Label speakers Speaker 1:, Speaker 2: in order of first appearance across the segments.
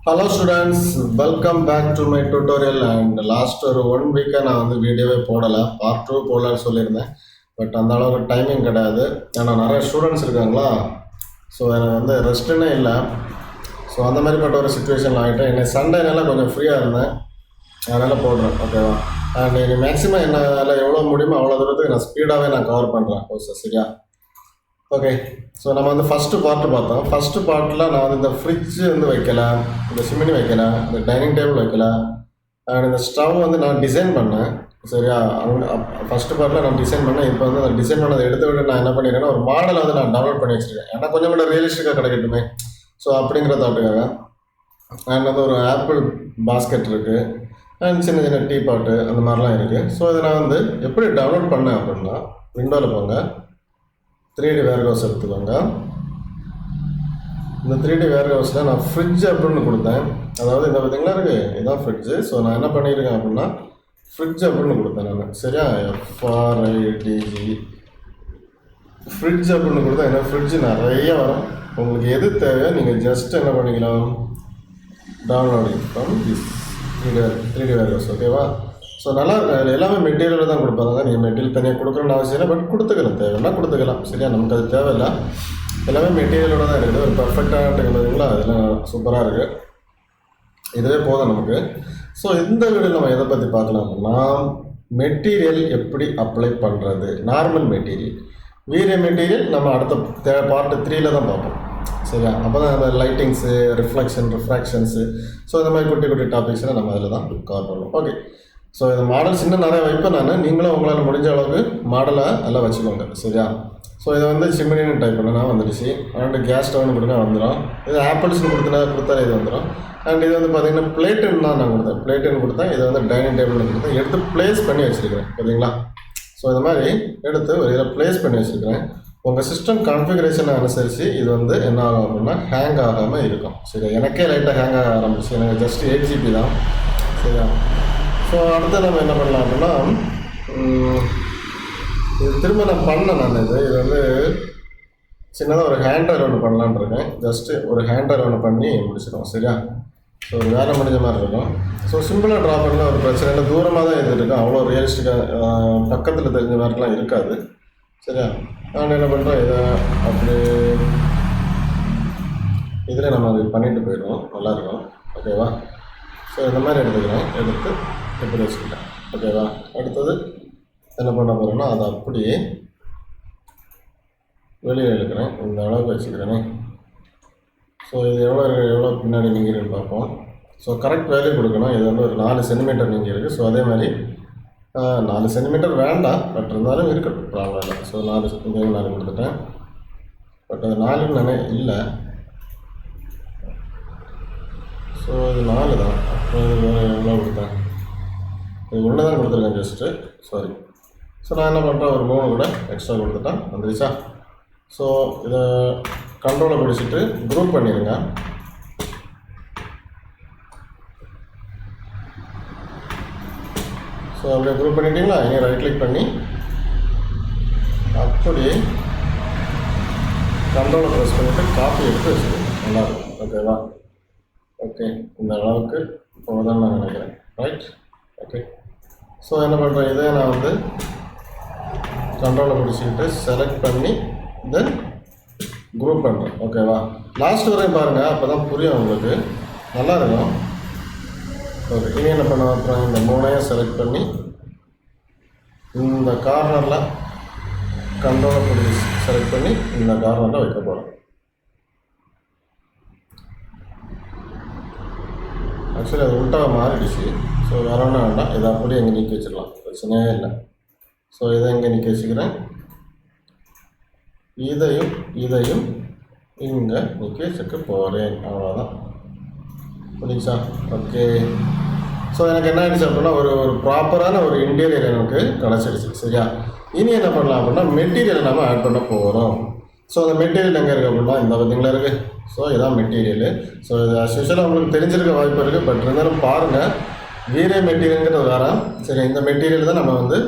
Speaker 1: Hello students, welcome back to my tutorial and last ஒரு 1 week நான் வந்து வீடியோவே போடலை, பார்ட் 2 போடலான்னு சொல்லியிருந்தேன். பட் அந்த அளவுக்கு டைமிங் கிடையாது. ஏன்னா நிறைய ஸ்டூடெண்ட்ஸ் இருக்காங்களா, ஸோ எனக்கு வந்து ரெஸ்ட்டுன்னே இல்லை. ஸோ அந்த மாதிரிப்பட்ட ஒரு சுச்சுவேஷனில் ஆகிட்டேன். என்னை சண்டேனால கொஞ்சம் ஃப்ரீயாக இருந்தேன், அதனால் போடுறேன். ஓகேவா? அண்ட் இனி மேக்ஸிமம் என்னால் எவ்வளோ முடியுமோ அவ்வளோ தூரத்துக்கு நான் ஸ்பீடாகவே நான் கவர் பண்ணுறேன். சரியா? ஓகே, ஸோ நம்ம வந்து ஃபஸ்ட்டு பார்ட்டு பார்த்தோம். ஃபஸ்ட்டு பார்ட்டில் நான் வந்து இந்த ஃப்ரிட்ஜு வந்து வைக்கல, இந்த சிமினி வைக்கல, இந்த டைனிங் டேபிள் வைக்கல, அண்ட் இந்த ஸ்டவ் வந்து நான் டிசைன் பண்ணேன். சரியா? அங்கே ஃபஸ்ட்டு பார்ட்டில் நான் டிசைன் பண்ணேன். இப்போ வந்து அந்த டிசைன் பண்ணதை எடுத்து விட்டு நான் என்ன பண்ணியிருக்கேன்னா ஒரு மாடலை வந்து நான் டவுன்லோட் பண்ணி வச்சுருக்கேன். ஏன்னா கொஞ்சம் கூட ரியலிஸ்டிக்காக கிடைக்கட்டுமே, ஸோ அப்படிங்கிற தாட்டுக்காக. அண்ட் வந்து ஒரு ஆப்பிள் பாஸ்கெட் இருக்குது, அண்ட் சின்ன சின்ன டீ பாட்டு அந்த மாதிரிலாம் இருக்குது. ஸோ இதை நான் வந்து எப்படி டவுன்லோட் பண்ணேன் அப்படின்னா, விண்டோவில் போங்க, 3D வேர்ஹவுஸ் எடுத்துக்கோங்க. இந்த 3D வேர்ஹவுஸில் நான் ஃப்ரிட்ஜ் அப்படின்னு கொடுத்தேன். அதாவது இந்த பார்த்தீங்களா இருக்குது, இதுதான் ஃப்ரிட்ஜு. ஸோ நான் என்ன பண்ணியிருக்கேன் அப்படின்னா ஃப்ரிட்ஜ் அப்படின்னு கொடுத்தேன் நான். சரியா? FRIDG ஃப்ரிட்ஜ் அப்படின்னு கொடுத்தா என்ன, ஃப்ரிட்ஜு நிறைய வரும். உங்களுக்கு எது தேவையோ நீங்கள் ஜஸ்ட் என்ன பண்ணிக்கலாம், downloading from this 3D warehouse. ஓகேவா? ஸோ நல்லா இருக்கும். அதில் எல்லாமே மெட்டீரியல் தான் கொடுப்பாங்க. நீங்கள் மெட்டீரியல் தனியாக கொடுக்கணும்னு அவசியம் இல்லை, பட் கொடுத்துக்கலாம், தேவைன்னா கொடுத்துக்கலாம். சரியா? நமக்கு அது தேவையில்லை, எல்லாமே மெட்டீரியலோட தான் இருக்குது. ஒரு பர்ஃபெக்டாக இருக்குங்களா, அதெல்லாம் சூப்பராக இருக்குது. இதுவே போதும் நமக்கு. ஸோ இந்த வீடியோ நம்ம எதை பற்றி பார்க்கலாம் அப்படின்னா, மெட்டீரியல் எப்படி அப்ளை பண்ணுறது. நார்மல் மெட்டீரியல், வீரிய மெட்டீரியல் நம்ம அடுத்த பார்ட் 3ல் தான் பார்ப்போம். சரியா? அப்போ தான் அந்த லைட்டிங்ஸு, ரிஃப்ராக்ஷன்ஸு, ஸோ இந்த மாதிரி குட்டி குட்டி டாபிக்ஸ்லாம் நம்ம அதில் தான் கவர் பண்ணுவோம். ஓகே, ஸோ இந்த மாடல்ஸ் இன்னும் நிறையா வைப்பேன் நான். நீங்களும் உங்களால் முடிஞ்ச அளவுக்கு மாடலை எல்லாம் வச்சுக்கோங்க. சரியா? ஸோ இதை வந்து சிம்மினின்னு டைப் பண்ணா வந்துடுச்சு. அண்ட் கேஸ் ஸ்டவ்னு கொடுத்தா வந்துடும். இது ஆப்பிள்ஸ்னு கொடுத்தா இது வந்துடும். அண்ட் இது வந்து பார்த்திங்கன்னா பிளேட்டுன்னு தான் நான் கொடுத்தேன். பிளேட்டுன்னு கொடுத்தேன். இதை வந்து டைனிங் டேபிள்னு கொடுத்தேன். எடுத்து ப்ளேஸ் பண்ணி வச்சுருக்கிறேன். பார்த்தீங்களா? ஸோ இந்த மாதிரி எடுத்து ஒரு இதில் ப்ளேஸ் பண்ணி வச்சுருக்கிறேன். உங்கள் சிஸ்டம் கான்ஃபிகரேஷனை அனுசரித்து இது வந்து என்ன ஆகும் அப்படின்னா ஹேங் ஆகாமல் இருக்கும். சரி, எனக்கே லைட்டாக ஹேங் ஆக ஆரம்பிச்சு. எனக்கு ஜஸ்ட் 8 GB தான். சரியா? ஸோ அடுத்து நம்ம என்ன பண்ணலாம் அப்படின்னா, இது திரும்ப நான் பண்ணேன். இது வந்து சின்னதாக ஒரு ஹேண்டர் ஒன்று பண்ணலான்னு இருக்கேன். ஜஸ்ட்டு ஒரு ஹேண்டர் ஒன்று பண்ணி முடிச்சிடும். சரியா? ஸோ ஒரு வேலை முடிஞ்ச மாதிரி இருக்கும். ஸோ சிம்பிளாக ட்ரா பண்ணால் ஒரு பிரச்சனை இல்லை. தூரமாக தான் இது இருக்கும், அவ்வளோ ரியலிஸ்டிக்காக பக்கத்தில் தெரிஞ்ச மாதிரிலாம் இருக்காது. சரியா? நான் என்ன பண்ணுறேன், இதை அப்படி இதில் நம்ம அது பண்ணிட்டு போயிடுவோம், நல்லாயிருக்கும். ஓகேவா? ஸோ இந்த மாதிரி எடுத்துக்கிறேன். எடுத்து எப்படி வச்சுக்கிட்டேன். ஓகேவா? அடுத்தது என்ன பண்ண போகிறேன்னா, அதை அப்படியே வெளியே எடுக்கிறேன். இந்த அளவுக்கு வச்சுக்கிறேனே. ஸோ இது எவ்வளோ பின்னாடி நீங்கிருன்னு பார்ப்போம். ஸோ கரெக்ட் வேல்யூ கொடுக்கணும். இது வந்து ஒரு 4 சென்டிமீட்டர் நீங்கி இருக்குது. ஸோ அதே மாதிரி 4 சென்டிமீட்டர் வேண்டாம், பட் இருந்தாலும் இருக்கட்டும், ப்ராப்ளம் இல்லை. ஸோ 4 கொடுத்துட்டேன். பட் அது 4ன்னு நானே இல்லை. ஸோ இது 4 தான். அப்புறம் இது வேறு எவ்வளோ கொடுத்தேன், இது 1 தான் கொடுத்துருக்கேன் ஜஸ்ட்டு, சாரி. ஸோ நான் என்ன பண்ணுறேன், ஒரு 3 கூட எக்ஸ்ட்ரா கொடுத்துட்டேன். வந்துருச்சா? ஸோ இதை கண்ட்ரோலை பிடிச்சிட்டு குரூப் பண்ணிடுங்க. ஸோ அப்படியே குரூப் பண்ணிட்டீங்களா? இங்கே ரைட் கிளிக் பண்ணி அப்படியே கண்ட்ரோலை ப்ரெஸ் பண்ணிவிட்டு காப்பி எடுத்து வச்சுக்கோங்க. நல்லாயிருக்கும். ஓகேவா? ஓகே, இந்த அளவுக்கு போதும்னு நான் நினைக்கிறேன். ரைட்? ஓகே, ஸோ என்ன பண்ணுறேன், இதே நான் வந்து கண்ட்ரோலை பிடிச்சிக்கிட்டு செலக்ட் பண்ணி தென் குரூப் பண்ணுறேன். ஓகேவா? லாஸ்ட் வரையும் பாருங்கள், அப்போ தான் புரியும் உங்களுக்கு, நல்லா இருக்கும். ஓகே, இனி என்ன பண்ண, அப்புறம் இந்த 3ஐயும் செலக்ட் பண்ணி இந்த கார்னரில் கண்ட்ரோலை பிடிச்சி செலக்ட் பண்ணி இந்த கார்னரில் வைக்க போகிறேன். ஆக்சுவலி அது உள்டாக மாறிடுச்சு. ஸோ வேறு ஒன்றும் வேண்டாம், இதை அப்படியே எங்கே நீக்கி வச்சிடலாம், பிரச்சனையே இல்லை. ஸோ இதை எங்கே நீக்கி வச்சுக்கிறேன், இதையும் இங்கே நீக்கி வச்சுக்க போகிறேன். அவ்வளோதான், புரியுச்சா? ஓகே, ஸோ எனக்கு என்ன ஆகிடுச்சு அப்படின்னா ஒரு ப்ராப்பரான ஒரு இன்டீரியர் எனக்கு கிடச்சிடுச்சு. சரியா? இனி என்ன பண்ணலாம் அப்படின்னா மெட்டீரியல் நம்ம ஆட் பண்ண போகிறோம். ஸோ அந்த மெட்டீரியல் எங்கே இருக்குது அப்படின்னா இந்த பார்த்தீங்களா இருக்குது. ஸோ இதுதான் மெட்டீரியலு. ஸோ இது அஸ்யூஷுவலாக உங்களுக்கு தெரிஞ்சிருக்க வாய்ப்பு இருக்குது, பட் இருந்தாலும் பாருங்கள், வீரே மெட்டீரியலுங்கிறது வேறு. சரி, இந்த மெட்டீரியல் தான் நம்ம வந்து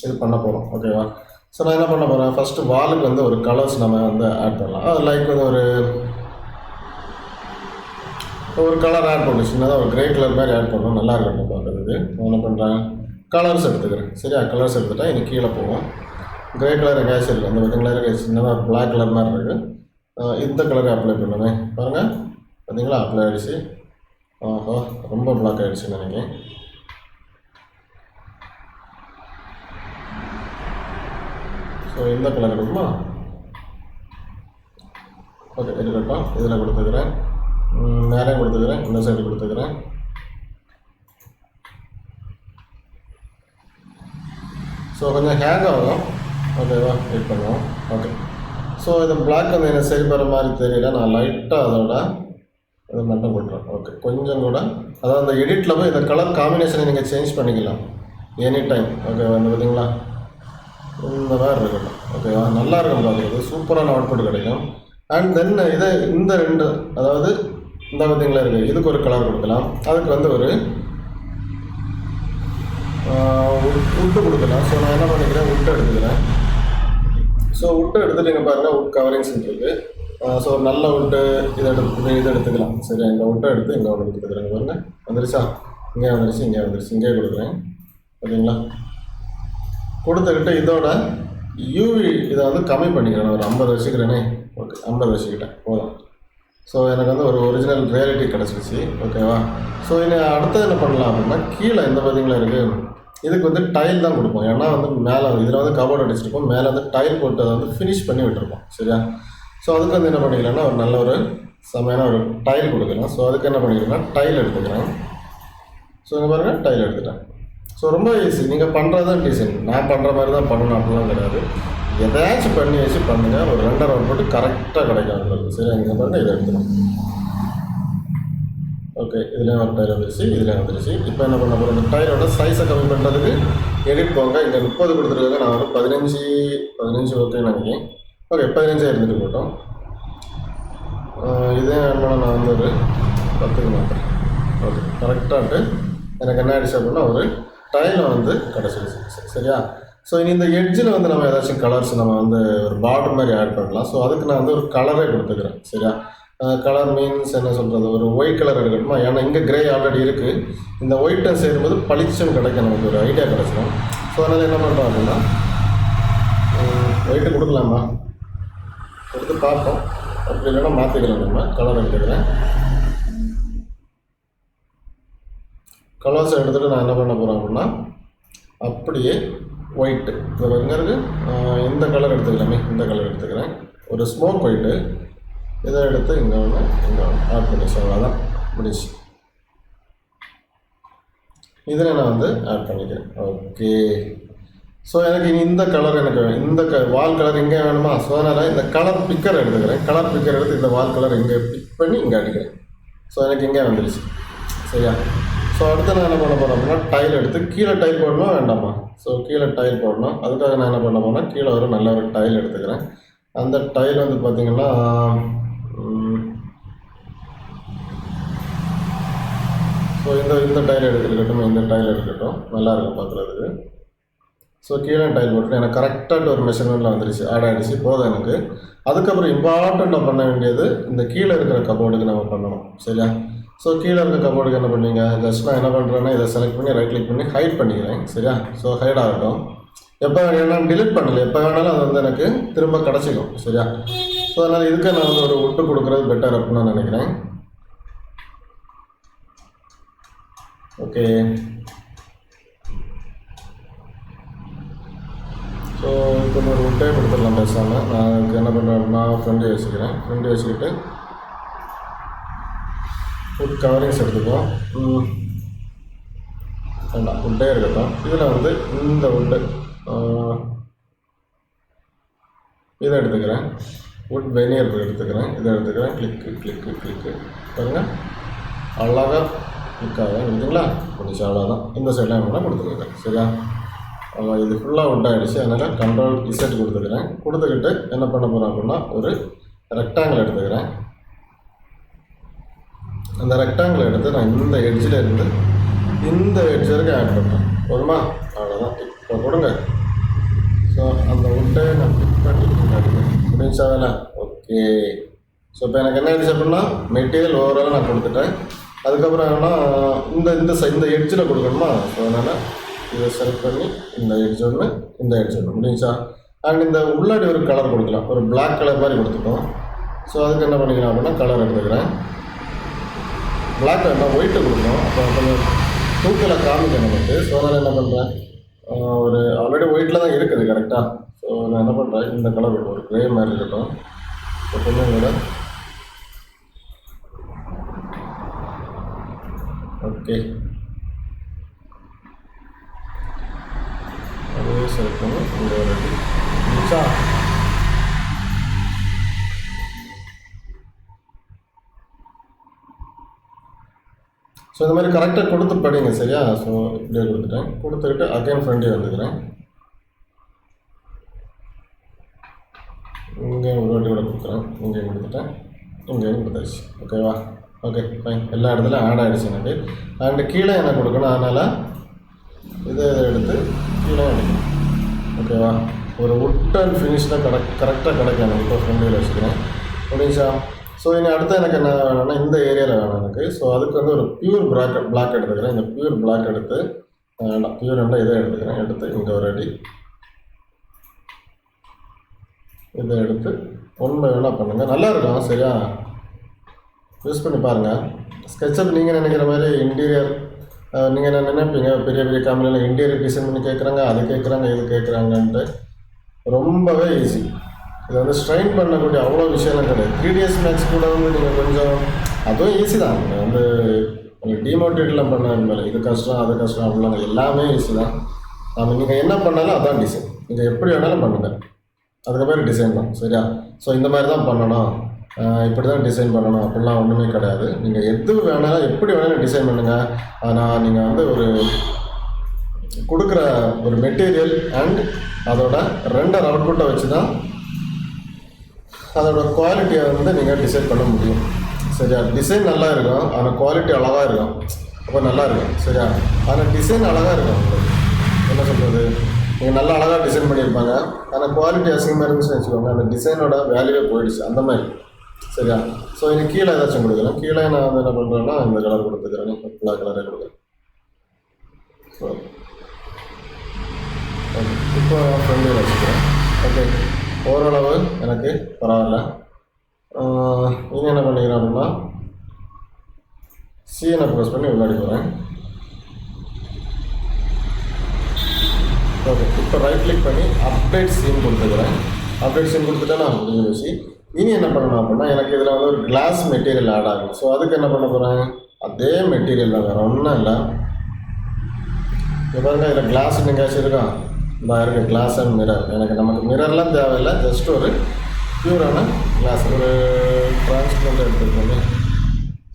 Speaker 1: இது பண்ண போகிறோம். ஓகேவா? ஸோ நான் என்ன பண்ண போகிறேன், ஃபஸ்ட்டு வாலுக்கு வந்து ஒரு கலர்ஸ் நம்ம வந்து ஆட் பண்ணலாம். அது லைக் வந்து ஒரு கலர் ஆட் பண்ணணும், சின்னதாக ஒரு கிரே கலர் மாதிரி ஆட் பண்ணணும், நல்லா இருக்கட்டும் பார்க்குறதுக்கு. நான் என்ன பண்ணுறேன், கலர்ஸ் எடுத்துக்கிறேன். சரியா, கலர்ஸ் எடுத்துட்டா இன்னைக்கு கீழே போவோம். கிரே கலர் எங்கேயாச்சும் இருக்குது, அந்த பார்த்தீங்களா இருக்குது, சின்னதாக பிளாக் கலர் மாதிரி இருக்குது. இந்த கலரை அப்ளை பண்ணுவேன் பாருங்கள், பார்த்தீங்களா அப்ளை ஆகிடுச்சு. ஆஹா, ரொம்ப பிளாக் ஆகிடுச்சுன்னு நினைக்கிறேன். ஸோ இந்த கலர் இருக்குமா, ஓகே இருக்கட்டும். இதில் கொடுத்துக்கிறேன், மேலே கொடுத்துக்கிறேன், இந்த சைடு கொடுத்துக்கிறேன். ஸோ கொஞ்சம் ஹேங் ஆகும், ஓகேவா, வெயிட் பண்ணுவோம். ஓகே, ஸோ இது பிளாக் வந்து எனக்கு சரி பெற மாதிரி தெரியல, நான் லைட்டாக அதோட இதை மட்டும் கொடுக்குறேன். ஓகே, கொஞ்சம் கூட, அதாவது அந்த எடிட்டில் போய் இந்த கலர் காம்பினேஷனை நீங்கள் சேஞ்ச் பண்ணிக்கலாம் எனி டைம். ஓகேவா, இந்த பார்த்தீங்களா இந்த மாதிரி இருக்கட்டும். ஓகேவா, நல்லா இருக்கும் பார்க்குறது, சூப்பரான அவுட்புட் கிடைக்கும். அண்ட் தென் இதை இந்த ரெண்டு, அதாவது இந்த பார்த்தீங்களா இருக்குது, இதுக்கு ஒரு கலர் கொடுக்கலாம், அதுக்கு வந்து ஒரு உட்டு கொடுக்கலாம். ஸோ நான் என்ன பண்ணிக்கிறேன், உட்டு எடுத்துக்கிறேன். ஸோ உட்டு எடுத்துகிட்டு பாருங்கள், உட் கவரிங்ஸ் இருக்குது. ஸோ ஒரு நல்ல உட்டு இதை எடுத்துக்கலாம். சரி, இந்த உட்டை எடுத்து இங்கே ஒன்று கொடுத்துக்கிறேங்க பாருங்க, வந்துருச்சா, இங்கே வந்துருச்சு, இங்கே வந்துருச்சு, இங்கே கொடுக்குறேன். ஓகேங்களா, கொடுத்துக்கிட்டு இதோட யூவி இதை வந்து கம்மி பண்ணிக்கிறேன், ஒரு 50 வச்சுக்கிறேனே. ஓகே, 50 வச்சுக்கிட்டேன் போதும். ஸோ எனக்கு வந்து ஒரு ஒரிஜினல் ரியாலிட்டி கிடச்சிருச்சு. ஓகேவா, ஸோ இன்னும் அடுத்தது என்ன பண்ணலாம் அப்படின்னா, கீழே இந்த பார்த்தீங்களா இருக்குது, இதுக்கு வந்து டைல் தான் கொடுப்போம். ஏன்னா வந்து மேலே இதில் வந்து கபோர்டு அடிச்சிருப்போம், மேலே வந்து டைல் போட்டு அதை வந்து ஃபினிஷ் பண்ணி விட்டுருப்போம். சரியா, ஸோ அதுக்கு வந்து என்ன பண்ணிக்கலாம்னா, ஒரு நல்ல ஒரு செமையான ஒரு டைல் கொடுக்கலாம். ஸோ அதுக்கு என்ன பண்ணிக்கிறேன்னா, டைல் எடுத்துக்கிறேன். ஸோ இங்கே பாருங்கள், டைல் எடுத்துட்டேன். ஸோ ரொம்ப ஈஸி, நீங்கள் பண்ணுறது தான் டிசைன், நான் பண்ணுற மாதிரி தான் பண்ணணும் அப்படிலாம் கிடையாது. எதாச்சும் பண்ணி வச்சு பண்ணுங்கள், ஒரு 2 ரவுண்ட் போட்டு கரெக்டாக கிடைக்கும் உங்களுக்கு. சரி, இங்கே பாருங்கள், இதை எடுத்துடும். ஓகே, இதுலேயும் ஒரு டைல் வந்துருச்சு, இதுலேயும் வந்துருச்சு. இப்போ என்ன பண்ண போகிறோம், இந்த டைலோட சைஸை கம்மி பண்ணுறதுக்கு எடிட் போங்க. இங்கே 30 கொடுத்துருக்காங்க, நான் ஒரு 15 ஓகே நினைக்கிறேன். ஓகே, 15 இருந்துட்டு போட்டோம். இதே என்னோட நான் வந்து ஒரு 10க்கு மாத்திரம். ஓகே, கரெக்டாகிட்டு எனக்கு என்ன ஆயிடுச்சு அப்படின்னா, ஒரு டைலை வந்து கிடச்சிடுச்சு. சரியா, ஸோ இனி இந்த எட்ஜில் வந்து நம்ம ஏதாச்சும் கலர்ஸ் நம்ம வந்து ஒரு பார்டர் மாதிரி ஆட் பண்ணலாம். ஸோ அதுக்கு நான் வந்து ஒரு கலரே கொடுத்துக்கிறேன். சரியா, கலர் மீன்ஸ் என்ன சொல்கிறது, ஒரு ஒயிட் கலர் எடுக்கணுமா, ஏன்னா இங்கே கிரே ஆல்ரெடி இருக்குது, இந்த ஒயிட்டை சேரும்போது பளிச்சுன்னு கிடைக்கும், நமக்கு ஒரு ஐடியா கிடச்சிடும். ஸோ அதனால் என்ன பண்ணுறோம் அப்படின்னா, ஒயிட்டு கொடுக்கலாமா, கொடுத்து பார்ப்போம். அப்படி இல்லைன்னா மாற்றிக்கலாம், நம்ம கலர் எடுத்துக்கிறேன். கலர்ஸ் எடுத்துகிட்டு நான் என்ன பண்ண போகிறேன் அப்படின்னா, அப்படியே ஒயிட்டு இதில் எங்கே இருக்குது, இந்த கலர் எடுத்துக்கலாமே, இந்த கலர் எடுத்துக்கிறேன். ஒரு ஸ்மோக் ஒயிட்டு இதை எடுத்து இங்கே ஒன்று ஆட் பண்ணிச்சு, அவ்வளோதான் முடிச்சு. இதில் நான் வந்து ஆட் பண்ணிக்கிறேன். ஓகே, ஸோ எனக்கு இனி இந்த கலர் எனக்கு இந்த வால் கலர் இங்கே வேணுமா, ஸோ அதனால் இந்த கலர் பிக்கர் எடுத்துக்கிறேன். கலர் பிக்கர் எடுத்து இந்த வால் கலர் இங்கே பிக் பண்ணி இங்கே அடிக்கிறேன். ஸோ எனக்கு இங்கே வந்துடுச்சு. சரியா, ஸோ அடுத்து நான் என்ன பண்ண போகிறேன் அப்படின்னா, டைல் எடுத்து கீழே டைல் போடணும் வேண்டாமா, ஸோ கீழே டைல் போடணும். அதுக்காக நான் என்ன பண்ண போகிறேன்னா, கீழே ஒரு நல்ல ஒரு டைல் எடுத்துக்கிறேன். அந்த டைல் வந்து பார்த்திங்கன்னா, ஸோ இந்த டைல் எடுத்துக்கிட்டோம், இந்த டைல் எடுத்துக்கிட்டோம், நல்லாயிருக்கும் பார்க்குறதுக்கு. ஸோ கீழே டைல் போட்டு எனக்கு கரெக்டாக ஒரு மெஷர்மெண்ட்டில் வந்துருச்சு, ஆட் ஆகிடுச்சு, போதும் எனக்கு. அதுக்கப்புறம் இம்பார்ட்டண்ட்டாக பண்ண வேண்டியது, இந்த கீழே இருக்கிற கபோர்டுக்கு நம்ம பண்ணணும். சரியா, ஸோ கீழே இருக்க கபோர்டுக்கு என்ன பண்ணுவீங்க, ஜஸ்ட் நான் என்ன பண்ணுறேன்னா, இதை செலக்ட் பண்ணி ரைட் கிளிக் பண்ணி ஹைட் பண்ணிக்கிறேன். சரியா, ஸோ ஹைட் ஆகட்டும். எப்போ வேணாலும் டிலீட் பண்ணல, எப்போ வேணாலும் அது வந்து எனக்கு திரும்ப கிடச்சிக்கும். சரியா, ஸோ அதனால் இதுக்கு நான் வந்து ஒரு விட்டு கொடுக்குறது பெட்டர் அப்படின்னு நான் நினைக்கிறேன். ஓகே, ஸோ இப்போ ஒரு விட்டே கொடுத்துடலாம் பேசாமல். நான் இதுக்கு என்ன பண்ணுறேன்னா, ஃப்ரெண்டு வச்சுக்கிறேன். ஃப்ரெண்டு வச்சுக்கிட்டு ஃபுட் கவரிங்ஸ் எடுத்துப்போம். வேண்டாம், உட்டே இருக்கட்டும். இதில் வந்து இந்த உட்டு இதை எடுத்துக்கிறேன். உட் வெனியர் எடுத்துக்கிறேன், இதை எடுத்துக்கிறேன். கிளிக்கு பாருங்கள், அழகாக கிளிக் ஆகும். இல்லைங்களா, கொஞ்சம் அவ்வளோதான். இந்த சைடெலாம் கூட கொடுத்துருக்கேன். சரியா, இது ஃபுல்லாக உட்டாகிடுச்சு. அதனால் கண்ட்ரோல் இசட் கொடுத்துக்கிறேன். கொடுத்துக்கிட்டு என்ன பண்ண போகிறேன் அப்படின்னா, ஒரு ரெக்டாங்கிள் எடுத்துக்கிறேன். அந்த ரெக்டாங்கிள் எடுத்து நான் இந்த எட்ஜில் இருந்து இந்த எட்ஜ் வரைக்கும் ஆட் பண்ணுறேன். போதுமா, அவ்வளோதான். இப்போ கொடுங்க. ஸோ அந்த உட்டை நான் கிளிக் பண்ணி முடிஞ்சாவில். ஓகே, ஸோ இப்போ எனக்கு என்ன ஆயிடுச்சு அப்படின்னா மெட்டீரியல் ஓவராலாக நான் கொடுத்துட்டேன். அதுக்கப்புறம் என்னன்னா இந்த எட்ஜில் கொடுக்கணுமா, ஸோ அதனால் இதை செலக்ட் பண்ணி இந்த எட்ஜ் ஒன்று, இந்த எட்ஜ் ஒன்று முடிஞ்சா. அண்ட் இந்த உள்ளாடி ஒரு கலர் கொடுக்கலாம், ஒரு பிளாக் கலர் மாதிரி கொடுத்துட்டோம். ஸோ அதுக்கு என்ன பண்ணிக்கலாம் அப்படின்னா கலர் எடுத்துக்கிறேன். பிளாக் வேணால் ஒயிட்டு கொடுக்கணும், அப்போ கொஞ்சம் தூக்கில் காமிக்கணும் நமக்கு. ஸோ அதனால் என்ன பண்ணுறேன், ஒரு ஆல்ரெடி ஒயிட்டில் தான் இருக்குது கரெக்டாக. ஸோ நான் என்ன பண்ணுறேன், இந்த கலர் ஒரு க்ரே மாதிரி இருக்கட்டும். ஸோ கொஞ்சம் கூட ஓகே அதே செலக்ட் பண்ணி இந்த ஒரு இருந்துச்சா. ஸோ இந்த மாதிரி கரெக்டாக கொடுத்து படிங்க சரியா. ஸோ இப்படியே கொடுத்துட்டு அகைன் ஃப்ரெண்டே வந்துக்கிறேன். இங்கே ஒரு வாட்டி கூட கொடுக்குறேன், இங்கே கொடுத்துட்டேன், இங்கே கொடுத்தாச்சு. ஓகேவா, ஓகே ஃபைன். எல்லா இடத்துலையும் ஆட் ஆகிடுச்சு எனக்கு. அண்டு கீழே என்ன கொடுக்கணும், அதனால் இதை எடுத்து கீழே எடுக்கணும். ஓகேவா, ஒரு வுட் அண்ட் ஃபினிஷில் கரெக்டாக கிடைக்கணும். இப்போ ஃப்ரெண்டில் வச்சுக்கிறேன் முடிஞ்சா. ஸோ இனி அடுத்து எனக்கு என்ன வேணும்னா இந்த ஏரியாவில் வேணும் எனக்கு. ஸோ அதுக்கு வந்து ஒரு பியூர் பிளாக் எடுத்துக்கிறேன். இந்த பியூர் பிளாக் எடுத்து பியூர் என்ற இதை எடுத்துக்கிறேன். எடுத்து இங்கே ஒரு அடி இதை எடுத்து ஒன்று வேணால் பண்ணுங்கள், நல்லாயிருக்கும் சரியா. யூஸ் பண்ணி பாருங்கள். ஸ்கெட்சப் நீங்கள் நினைக்கிற மாதிரி இன்டீரியர் நீங்கள் என்ன நினைப்பீங்க, பெரிய பெரிய கம்பெனியில் இன்டீரியர் டிசைன் பண்ணி கேட்குறாங்க, அது கேட்குறாங்க, இது கேட்குறாங்கன்ட்டு. ரொம்பவே ஈஸி. இதை வந்து ஸ்ட்ரெயின் பண்ணக்கூடிய அவ்வளோ விஷயம்லாம் கிடையாது. 3ds Max கூட வந்து நீங்கள் கொஞ்சம் அதுவும் ஈஸி தான். நீங்கள் வந்து உங்களுக்கு டிமோட்டிவேட்லாம் பண்ண மேலே இது கஷ்டம் அது கஷ்டம் அப்படிலாம் எல்லாமே ஈஸி தான். நீங்கள் என்ன பண்ணாலும் அதான் டிசைன். நீங்கள் எப்படி வேணாலும் பண்ணுங்கள், அதுக்கப்புறம் டிசைன் தான் சரியா. ஸோ இந்த மாதிரி தான் பண்ணணும், இப்படி தான் டிசைன் பண்ணணும் அப்படிலாம் ஒன்றுமே கிடையாது. நீங்கள் எது வேணாலும் எப்படி வேணாலும் டிசைன் பண்ணுங்கள். ஆனால் நீங்கள் வந்து ஒரு கொடுக்குற ஒரு மெட்டீரியல் அண்ட் அதோட ரெண்டர் அவுட்புட்டை வச்சு தான் அதோட குவாலிட்டியை வந்து நீங்கள் டிசைட் பண்ண முடியும் சரியா. டிசைன் நல்லா இருக்கும், ஆனால் குவாலிட்டி அழகாக இருக்கும், அப்போ நல்லா இருக்கும் சரியா. ஆனால் டிசைன் அழகாக இருக்கும், உங்களுக்கு என்ன சொல்கிறது, நீங்கள் நல்லா அழகாக டிசைன் பண்ணியிருப்பாங்க, ஆனால் குவாலிட்டி அசிங்கமாக இருந்துச்சுன்னு வச்சுக்கோங்க, அந்த டிசைனோட வேல்யூவே போயிடுச்சு அந்த மாதிரி சரியா. ஸோ இன்னைக்கு கீழே ஏதாச்சும் கொடுக்கலாம். கீழே நான் வந்து என்ன பண்ணுறேன்னா இந்த கலர் கொடுத்துக்கிறேன், பிளாக் கலரே கொடுக்குறேன். ஸோ ஓகே, இப்போ ஃப்ரெண்டில் வச்சுக்கிறேன். ஓகே, ஓரளவு எனக்கு பரவாயில்ல. நீங்கள் என்ன பண்ணிக்கிறேன் அப்படின்னா சிஎனை ப்ரெஸ் பண்ணி உள்ளாடி போகிறேன். ஓகே, இப்போ ரைட் கிளிக் பண்ணி அப்டேட் சீன் கொடுத்துக்கிறேன். அப்டேட் சீன் கொடுத்துட்டா நான் முடிஞ்சு வச்சு இனி என்ன பண்ணணும் அப்படின்னா எனக்கு இதில் வந்து ஒரு கிளாஸ் மெட்டீரியல் ஆட் ஆகும். ஸோ அதுக்கு என்ன பண்ண போகிறேன், அதே மெட்டீரியல் தான், வேறு ஒன்றும் இல்லை. இப்போ பாருங்க, இதில் கிளாஸ் எங்கேயாச்சும் இருக்கா, இந்த இருக்குது கிளாஸ் அண்ட் மிரர். எனக்கு நமக்கு மிரர்லாம் தேவையில்லை, ஜஸ்ட் ஒரு பியூரான கிளாஸ், ஒரு டிரான்ஸ்பரண்ட் எடுத்துருக்கோங்க.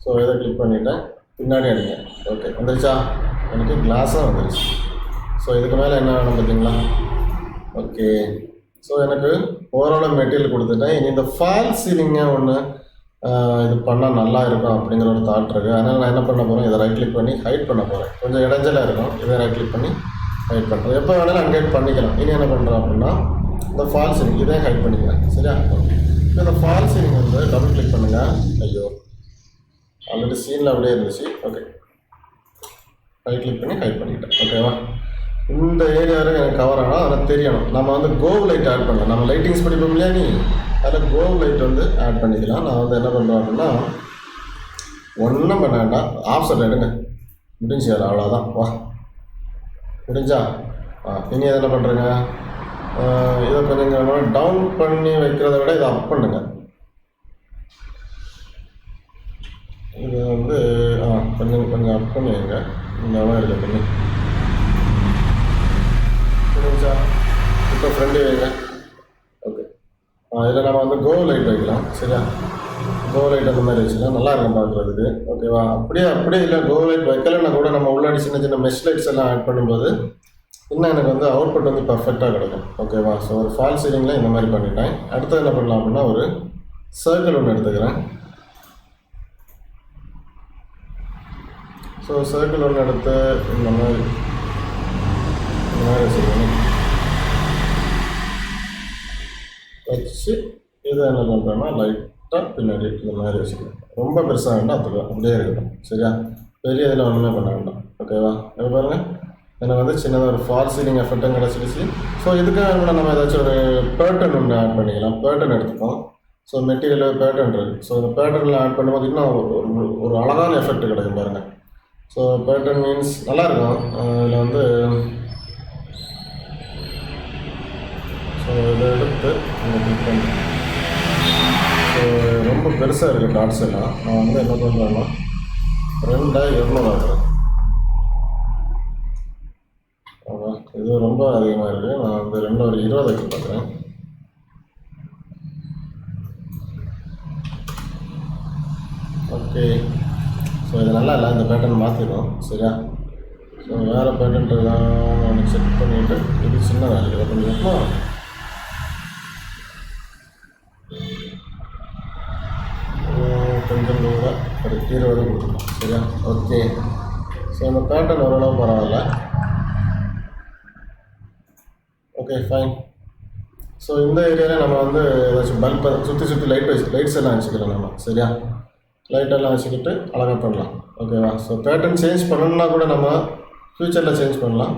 Speaker 1: ஸோ இதை கிளிக் பண்ணிவிட்டேன், பின்னாடி அடிங்க. ஓகே வந்துருச்சா, எனக்கு கிளாஸாக வந்துருச்சு. ஸோ இதுக்கு மேலே என்ன வேணும் பார்த்தீங்களா. ஓகே, ஸோ எனக்கு ஓவரால் மெட்டீரியல் கொடுத்துட்டேன். இனி இந்த ஃபால் சீலிங்கே ஒன்று இது பண்ணால் நல்லா இருக்கும் அப்படிங்கிற ஒரு தாட் இருக்குது. அதனால் நான் என்ன பண்ண போகிறேன், இதை ரைட் கிளிக் பண்ணி ஹைட் பண்ண போகிறேன். கொஞ்சம் இடைஞ்சலாக இருக்கும், இதை ரைட் கிளிக் பண்ணி ஹைட் பண்ணுறேன். எப்போ வேணாலும் அன்ஹைட் பண்ணிக்கலாம். இனி என்ன பண்ணுறோம் அப்படின்னா இந்த ஃபால் சீலிங் இதை ஹைட் பண்ணிக்கிறேன் சரியா. இப்போ இந்த ஃபால் சீலிங் வந்து டபுள் கிளிக் பண்ணுங்கள். ஐயோ ஆல்ரெடி சீனில் அப்படியே இருந்துச்சு. ஓகே, ரைட் கிளிக் பண்ணி ஹைட் பண்ணிக்கிட்டேன். ஓகேவா, இந்த ஏரியா வரைக்கும் எனக்கு கவர் ஆனால் அதில் தெரியணும். நம்ம வந்து கோவ் லைட் ஆட் பண்ணலாம். நம்ம லைட்டிங்ஸ் படிப்போம் இல்லையா, நீ அதில் கோவ் லைட் வந்து ஆட் பண்ணிக்கலாம். நான் வந்து என்ன பண்ணுறேன் அப்படின்னா ஒன்றும் பண்ண வேண்டாம், ஆப்ஷன் எடுங்க, முடிஞ்சு அவ்வளோதான். வா முடிஞ்சா இனி என்ன பண்ணுறேங்க, இதை கொஞ்சம் டவுன் பண்ணி வைக்கிறத விட இதை அப் பண்ணுங்க. இது வந்து கொஞ்சம் அப் பண்ணி வைங்க, இந்த அளவு இருக்க பண்ணி முடிஞ்சா. இப்போ ஃப்ரெண்டு வைங்க. ஓகே, இதில் நம்ம வந்து கோவ் லைட் வைக்கலாம் சரியா. கோவ் லைட் அந்த மாதிரி வச்சுக்கலாம், நல்லா இருக்கும் பார்க்குறதுக்கு. ஓகேவா, அப்படியே இல்லை கோவ் லைட் வைக்கலன்னா கூட நம்ம உள்ளாடி சின்ன சின்ன மெஷ் லைட்ஸ் எல்லாம் ஆட் பண்ணும்போது இன்னும் எனக்கு வந்து அவுட்புட் வந்து பர்ஃபெக்டாக கிடைக்கும். ஓகேவா, ஸோ ஒரு ஃபால் சீலிங்கில் இந்த மாதிரி பண்ணிட்டேன். அடுத்தது என்ன பண்ணலாம் அப்படின்னா ஒரு சர்க்கிள் ஒன்று எடுத்துக்கிறேன். ஸோ சர்க்கிள் ஒன்று எடுத்து இந்த மாதிரி வச்சுக்கணும். வச்சு இதை என்ன பண்ணுறேன்னா லைட் கரெக்டாக பின்னாடி இந்த மாதிரி வச்சுக்கலாம். ரொம்ப பெருசாக வேண்டாம், அப்படியே இருக்கணும். சரியா, பெரிய இதில் ஒன்றுமே பண்ண வேண்டாம். ஓகேவா, இப்போ பாருங்கள் எனக்கு வந்து சின்னதாக ஒரு ஃபால் சீலிங் எஃபெக்ட்டும் கிடச்சிருச்சு. ஸோ இதுக்காக கூட நம்ம ஏதாச்சும் ஒரு பேட்டர்ன் ஒன்று ஆட் பண்ணிக்கலாம். பேட்டர்ன் எடுத்துப்போம். ஸோ மெட்டீரியல் பேட்டர்ன் இருக்குது. ஸோ இந்த பேட்டர்னில் ஆட் பண்ணும்போது இன்னும் ஒரு அழகான எஃபெக்ட் கிடைக்கும் பாருங்கள். ஸோ பேட்டர்ன் மீன்ஸ் நல்லாயிருக்கும். இதில் வந்து ஸோ இதை எடுத்து இங்கே கிளிக் பண்ணி ஸோ ரொம்ப பெருசாக இருக்குது டாட்ஸ் எல்லாம். நான் வந்து என்ன பண்ணுறேன்னா 2200 ஆகுறேன். இது ரொம்ப அதிகமாக இருக்குது. நான் வந்து 220 வைக்க பார்க்குறேன். ஓகே, ஸோ இது நல்லா இல்லை, இந்த பேட்டர்ன் மாற்றிடும். சரியா, ஸோ வேறு பேட்டர்ன் தான் ஒன்று செக் பண்ணிவிட்டு இது சின்னதாக இருக்குது அப்படின்னா கொஞ்சம் கூட ஒரு 20 கொடுக்கணும். சரியா, ஓகே. ஸோ இந்த பேட்டர்ன் ஓரளவு பரவாயில்ல. Okay, fine. ஸோ இந்த ஏரியாவில் நம்ம வந்து ஏதாச்சும் பல்பை சுற்றி லைட்ஸ் எல்லாம் வச்சுக்கலாம் நம்ம. சரியா, லைட்டெல்லாம் வச்சுக்கிட்டு அழகாக பண்ணலாம். ஓகேவா, ஸோ பேட்டர்ன் சேஞ்ச் பண்ணணுன்னா கூட நம்ம ஃப்யூச்சரில் சேஞ்ச் பண்ணலாம்.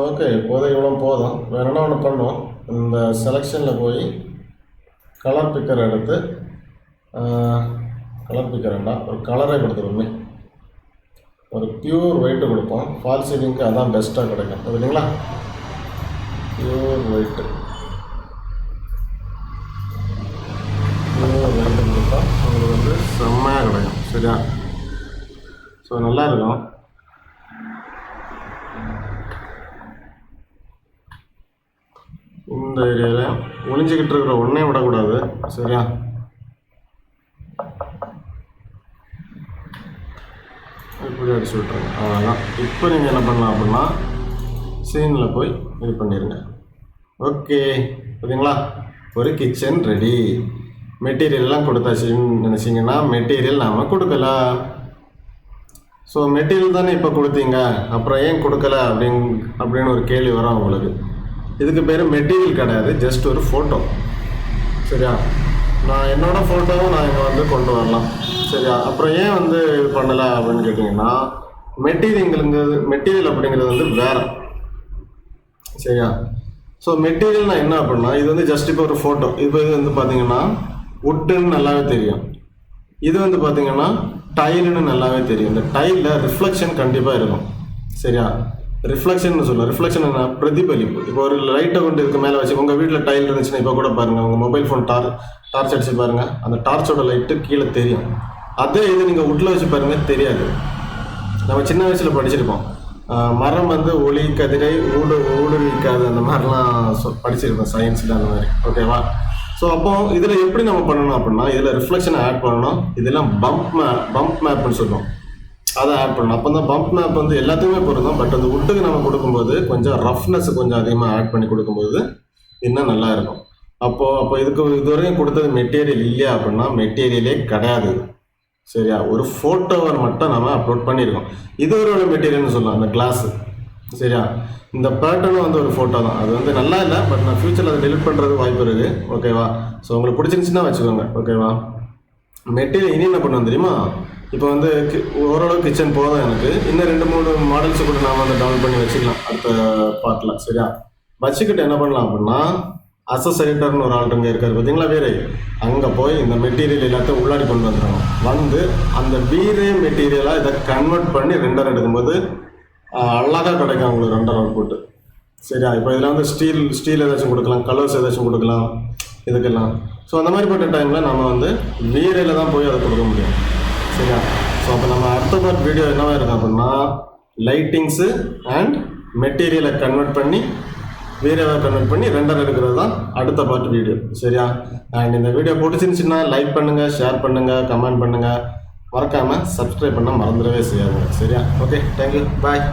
Speaker 1: ஓகே, இப்போதைக்கு இவ்வளோ போதும். வேணும்னா ஒன்று பண்ணுவோம். இந்த செலெக்ஷனில் போய் கலர் பிக்கர் எடுத்து கலர் பிக்கர் வேண்டாம், ஒரு கலரே கொடுத்துருவோமே. ஒரு பியூர் ஒயிட்டு கொடுப்போம். ஃபால் சீலிங்க்கு அதான் பெஸ்ட்டாக கிடைக்கும் இல்லைங்களா. பியூர் ஒயிட்டு கொடுத்தா உங்களுக்கு வந்து செம்மையாக கிடைக்கும். சரியா, ஸோ நல்லா இருக்கும். இந்த ஏரியாவில் ஒளிஞ்சிக்கிட்டு இருக்கிற ஒன்றே விடக்கூடாது. சரியா, இப்படி அடிச்சு விட்ருங்க. அவ்வளோதான். இப்போ நீங்கள் என்ன பண்ணலாம் அப்படின்னா சீனில் போய் இது பண்ணிடுங்க. ஓகே, ஓகேங்களா, ஒரு கிச்சன் ரெடி. மெட்டீரியல்லாம் கொடுத்தாச்சுன்னு நினச்சிங்கன்னா மெட்டீரியல் நாம் கொடுக்கலாம். ஸோ மெட்டீரியல் தானே இப்போ கொடுத்தீங்க, அப்புறம் ஏன் கொடுக்கல அப்படின்னு ஒரு கேள்வி வரும் உங்களுக்கு. இதுக்கு பேர் மெட்டீரியல் கிடையாது, ஜஸ்ட் ஒரு ஃபோட்டோ. சரியா, நான் என்னோடய ஃபோட்டோவும் நான் இங்கே வந்து கொண்டு வரலாம். சரியா, அப்புறம் ஏன் வந்து இது பண்ணலை அப்படின்னு கேட்டிங்கன்னா மெட்டீரியல் அப்படிங்கிறது வந்து வேறு. சரியா, ஸோ மெட்டீரியல்னால் என்ன அப்படின்னா இது வந்து ஜஸ்ட் இப்போ ஒரு ஃபோட்டோ. இப்போ இது வந்து பார்த்தீங்கன்னா உட்டுன்னு நல்லாவே தெரியும். இது வந்து பார்த்தீங்கன்னா டைலுன்னு நல்லாவே தெரியும். இந்த டைலில் ரிஃப்ளெக்ஷன் கண்டிப்பாக இருக்கும். சரியா, ரிஃப்ளெக்ஷன் சொல்லுவோம். ரிஃப்ளெக்ஷன் என்ன, பிரதிபலிப்பு. இப்போ ஒரு லைட்டை கொண்டு இதுக்கு மேலே வச்சு உங்கள் வீட்டில் டைல் இருந்துச்சுன்னா இப்போ கூட பாருங்கள், உங்கள் மொபைல் ஃபோன் டார்ச் அடிச்சு பாருங்கள், அந்த டார்ச்சோட லைட்டு கீழே தெரியும். அதே இது நீங்கள் உட்டில் வச்சு பாருங்கள், தெரியாது. நம்ம சின்ன வயசில் படிச்சிருப்போம், மரம் வந்து ஒளி கதிரை ஊடுருவிக்காது, அந்த மாதிரிலாம் படிச்சிருப்போம் சயின்ஸில், அந்த மாதிரி. ஓகேவா, ஸோ அப்போ இதில் எப்படி நம்ம பண்ணணும் அப்படின்னா இதில் ரிஃப்ளெக்ஷனை ஆட் பண்ணணும். இதெல்லாம் பம்ப் மேப்னு சொல்லுவோம், அதை ஆட் பண்ணணும். அப்போ தான் பம்ப் மேப் வந்து எல்லாத்துக்குமே பொருந்தும். பட் அந்த உட்டுக்கு நம்ம கொடுக்கும்போது கொஞ்சம் ரஃப்னஸ் கொஞ்சம் அதிகமாக ஆட் பண்ணி கொடுக்கும்போது இன்னும் நல்லா இருக்கும். அப்போ இதுவரைக்கும் கொடுத்தது மெட்டீரியல் இல்லையா அப்படின்னா மெட்டீரியலே கிடையாது. சரியா, ஒரு ஃபோட்டோவை மட்டும் நம்ம அப்லோட் பண்ணியிருக்கோம். இது ஒரு மெட்டீரியல்னு சொல்லலாம், அந்த கிளாஸு. சரியா, இந்த பேட்டர்னும் வந்து ஒரு ஃபோட்டோ தான். அது வந்து நல்லா இல்லை, பட் நான் ஃப்யூச்சரில் அதை டெலிட் பண்ணுறது வாய்ப்பு இருக்குது. ஓகேவா, ஸோ உங்களுக்கு பிடிச்சிருந்துச்சுன்னா வச்சுக்கோங்க. ஓகேவா, மெட்டீரியல் இனி என்ன பண்ணுவோம் தெரியுமா, இப்போ வந்து ஓரளவு கிச்சன் போதும் எனக்கு. இன்னும் 2-3 மாடல்ஸை கூட நாம் வந்து டவுன்லோட் பண்ணி வச்சுக்கலாம் அடுத்த பார்ட்டில். சரியா, வச்சுக்கிட்டு என்ன பண்ணலாம் அப்படின்னா அசசைட்டர்னு ஒரு ஆள் இங்கே இருக்கார் பார்த்தீங்களா, வீரே, அங்கே போய் இந்த மெட்டீரியல் எல்லாத்தையும் உள்ளாடி கொண்டு வந்துடணும். வந்து அந்த வீரே மெட்டீரியலாக இதை கன்வெர்ட் பண்ணி ரெண்டர் எடுக்கும்போது அழகாக கிடைக்கும் உங்களுக்கு ரெண்டர் அவுட்புட்டு. சரியா, இப்போ இதில் வந்து ஸ்டீல் ஏதாச்சும் கொடுக்கலாம், கலர்ஸ் ஏதாச்சும் கொடுக்கலாம் இதுக்கெல்லாம். ஸோ அந்த மாதிரிப்பட்ட டைமில் நம்ம வந்து வீரையில் தான் போய் அதை கொடுக்க முடியும். சரியா, ஸோ அப்போ நம்ம அடுத்த பார்ட் வீடியோ என்னவா இருக்கும் அப்படின்னா லைட்டிங்ஸு அண்ட் மெட்டீரியலை கன்வெர்ட் பண்ணி வீடியோவை கன்வெர்ட் பண்ணி ரெண்டர் எடுக்கிறது தான் அடுத்த பார்ட் வீடியோ. சரியா, அண்ட் இந்த வீடியோ பிடிச்சிருந்துச்சுன்னா லைக் பண்ணுங்கள், ஷேர் பண்ணுங்கள், கமெண்ட் பண்ணுங்கள், மறக்காமல் சப்ஸ்கிரைப் பண்ண மறந்துடவே செய்யாதுங்க. சரியா, ஓகே, தேங்க்யூ, பாய்.